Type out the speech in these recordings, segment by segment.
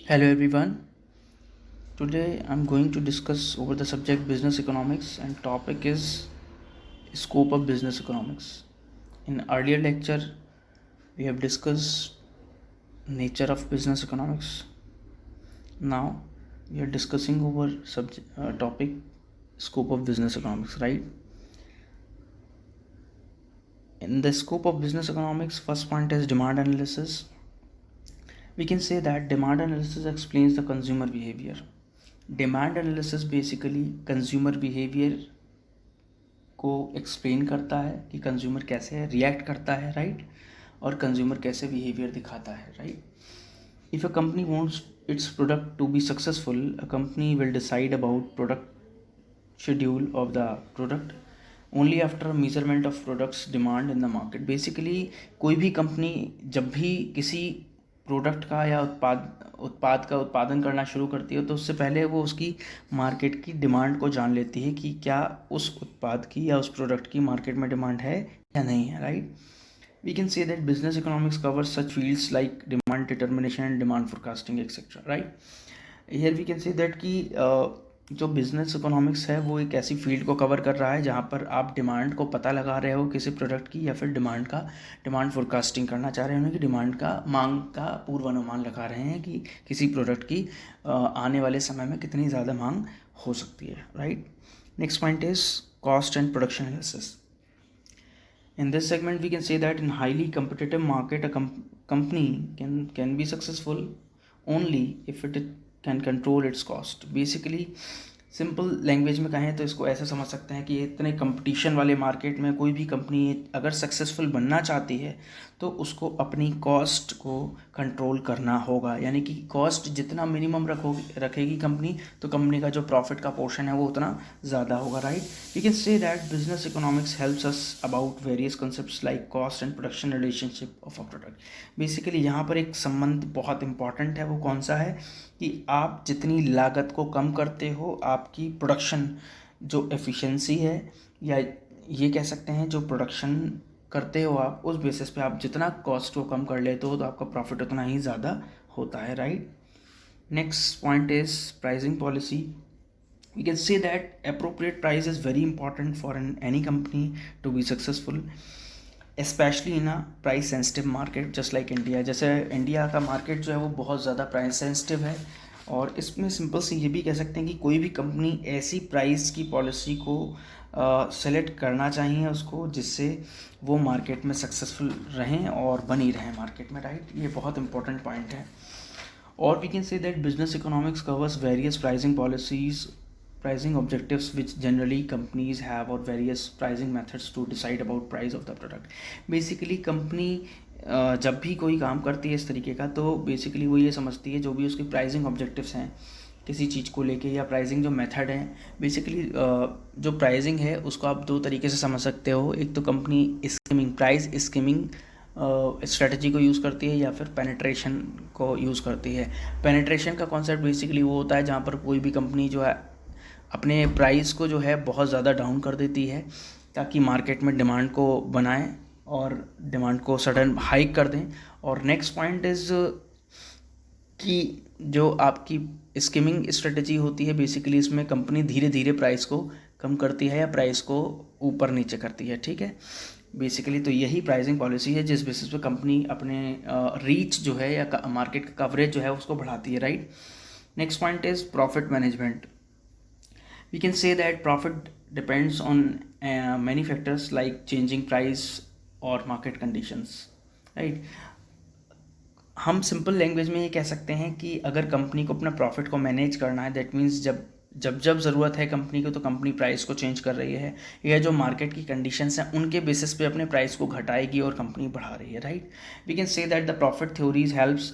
Hello everyone. Today I'm going to discuss over the subject business economics and topic is scope of business economics. In earlier lecture we have discussed nature of business economics. Now we are discussing over topic scope of business economics, right? In the scope of business economics, first point is demand analysis. We can say that demand analysis explains the consumer behavior. Demand analysis basically consumer behavior को explain करता है कि consumer कैसे react करता है, right, और consumer कैसे behaviour दिखाता है, right. If a company wants its product to be successful, a company will decide about product schedule of the product only after measurement of products demand in the market. Basically कोई भी company जब भी किसी product का या उत्पाद का उत्पादन करना शुरू करती है तो उससे पहले वो उसकी मार्केट की डिमांड को जान लेती है कि क्या उस उत्पाद की या उस प्रोडक्ट की मार्केट में डिमांड है या नहीं है, right. We can say that business economics cover such fields like demand determination and demand forecasting etcetera, right. Here we can say that कि जो बिज़नेस इकोनॉमिक्स है वो एक ऐसी फील्ड को कवर कर रहा है जहाँ पर आप डिमांड को पता लगा रहे हो किसी प्रोडक्ट की, या फिर डिमांड फोरकास्टिंग करना चाह रहे हो कि डिमांड का मांग का पूर्वानुमान लगा रहे हैं कि किसी प्रोडक्ट की आने वाले समय में कितनी ज़्यादा मांग हो सकती है, right. Next point is cost and production analysis. In this segment, we can say that in highly competitive market, a company can be successful only if it can control its cost. Basically, simple language में कहें तो इसको ऐसे समझ सकते हैं कि इतने कंपटीशन वाले मार्केट में कोई भी कंपनी अगर सक्सेसफुल बनना चाहती है तो उसको अपनी कॉस्ट को कंट्रोल करना होगा. यानी कि कॉस्ट जितना मिनिमम रखेगी कंपनी तो कंपनी का जो प्रॉफिट का पोर्शन है वो उतना ज़्यादा होगा, right. We can say that business economics helps us about various concepts like cost and production relationship of a product. Basically यहाँ पर एक संबंध बहुत इंपॉर्टेंट है. वो कौन सा है कि आप जितनी लागत को कम करते हो, आपकी प्रोडक्शन जो एफिशिएंसी है, या ये कह सकते हैं जो प्रोडक्शन करते हो आप, उस बेसिस पे आप जितना कॉस्ट को कम कर लेते हो तो आपका प्रॉफिट उतना ही ज़्यादा होता है, right. Next point is pricing policy. we can say that appropriate price is very important for any company to be successful, especially in a price sensitive market just like India. जैसे India का market जो है वो बहुत ज़्यादा price sensitive है, और इसमें सिंपल सी ये भी कह सकते हैं कि कोई भी कंपनी ऐसी प्राइस की पॉलिसी को सेलेक्ट करना चाहिए उसको जिससे वो मार्केट में सक्सेसफुल रहें और बनी रहें मार्केट में, राइट. ये बहुत इंपॉर्टेंट पॉइंट है. और we can say that business economics covers various pricing policies, pricing objectives which generally companies have, or various pricing methods to decide about price of the product. Basically company जब भी कोई काम करती है इस तरीके का तो बेसिकली वो ये समझती है जो भी उसकी प्राइसिंग ऑब्जेक्टिव्स हैं किसी चीज़ को लेके, या प्राइसिंग जो मेथड है. बेसिकली जो प्राइसिंग है उसको आप दो तरीके से समझ सकते हो. एक तो कंपनी प्राइस स्कीमिंग स्ट्रेटजी को यूज़ करती है, या फिर पेनिट्रेशन को यूज़ करती है. पेनिट्रेशन का कॉन्सेप्ट बेसिकली वो होता है जहाँ पर कोई भी कंपनी जो है अपने प्राइस को जो है बहुत ज़्यादा डाउन कर देती है ताकि मार्केट में डिमांड को बनाएं और डिमांड को सडन हाइक कर दें. और नेक्स्ट पॉइंट इज़ कि जो आपकी स्कीमिंग स्ट्रेटजी होती है बेसिकली इसमें कंपनी धीरे धीरे प्राइस को कम करती है या प्राइस को ऊपर नीचे करती है, ठीक है. बेसिकली तो यही प्राइसिंग पॉलिसी है जिस बेसिस पे कंपनी अपने रीच जो है या मार्केट का कवरेज जो है उसको बढ़ाती है, right. Next point is profit management. We can say that profit depends on many factors like changing price or market conditions, right. हम सिंपल लैंग्वेज में ये कह सकते हैं कि अगर कंपनी को अपना प्रॉफिट को मैनेज करना है, दैट मीन्स जब ज़रूरत है कंपनी को तो कंपनी प्राइस को चेंज कर रही है, या जो मार्केट की कंडीशंस हैं उनके बेसिस पे अपने प्राइस को घटाएगी और कंपनी बढ़ा रही है, right. We can say that the profit theories helps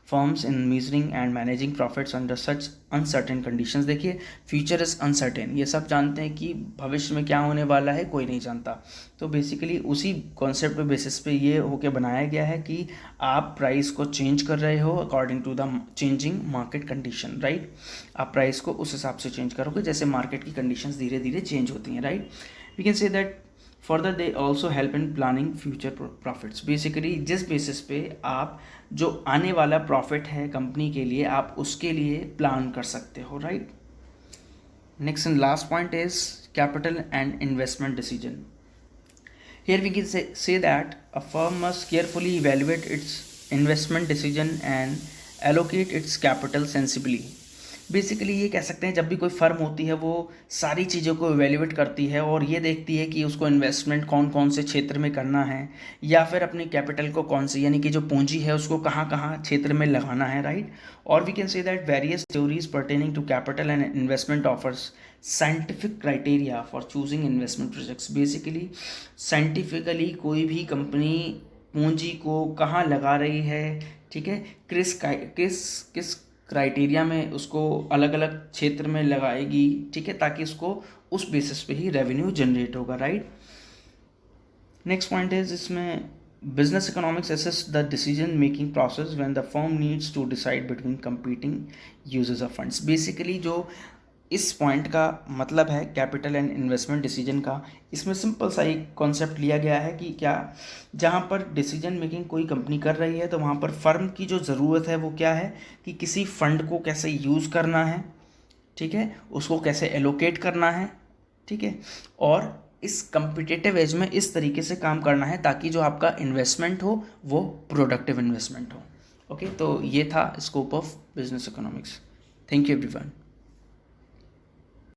firms in measuring and managing profits under such uncertain conditions. देखिए फ्यूचर इज़ अनसर्टेन, ये सब जानते हैं कि भविष्य में क्या होने वाला है कोई नहीं जानता. तो बेसिकली उसी कॉन्सेप्ट पे बेसिस पे ये होके बनाया गया है कि आप प्राइस को चेंज कर रहे हो according to the changing market condition, right. आप प्राइस को उस हिसाब से चेंज करोगे जैसे मार्केट की कंडीशंस धीरे धीरे चेंज होती हैं, right. We can say that further they also help in planning future profits. Basically जिस बेसिस पे आप जो आने वाला प्रॉफिट है कंपनी के लिए, आप उसके लिए प्लान कर सकते हो, right. Next and last point is capital and investment decision. Here we can say that a firm must carefully evaluate its investment decision and allocate its capital sensibly। Basically ये कह सकते हैं जब भी कोई फर्म होती है वो सारी चीज़ों को इवेल्युएट करती है और ये देखती है कि उसको इन्वेस्टमेंट कौन कौन से क्षेत्र में करना है, या फिर अपनी कैपिटल को कौन सी, यानी कि जो पूंजी है उसको कहाँ कहाँ क्षेत्र में लगाना है, राइट। और we can say that various theories pertaining to capital and investment offers scientific criteria for choosing investment projects. Basically scientifically कोई भी कंपनी पूंजी को कहाँ लगा रही है, ठीक है, किस किस क्राइटेरिया में उसको अलग अलग क्षेत्र में लगाएगी, ठीक है, ताकि उसको उस बेसिस पे ही रेवेन्यू जनरेट होगा, राइट। नेक्स्ट पॉइंट है इसमें business economics assess the decision making process when the firm needs to decide between competing uses of funds. Basically जो इस पॉइंट का मतलब है कैपिटल एंड इन्वेस्टमेंट डिसीजन का, इसमें सिंपल सा एक कॉन्सेप्ट लिया गया है कि क्या, जहाँ पर डिसीजन मेकिंग कोई कंपनी कर रही है तो वहाँ पर फर्म की जो ज़रूरत है वो क्या है कि किसी फंड को कैसे यूज़ करना है, ठीक है, उसको कैसे एलोकेट करना है, ठीक है, और इस कम्पिटिटिव एज में इस तरीके से काम करना है ताकि जो आपका इन्वेस्टमेंट हो वो प्रोडक्टिव इन्वेस्टमेंट हो। ओके, तो ये था scope of business economics. Thank you everyone.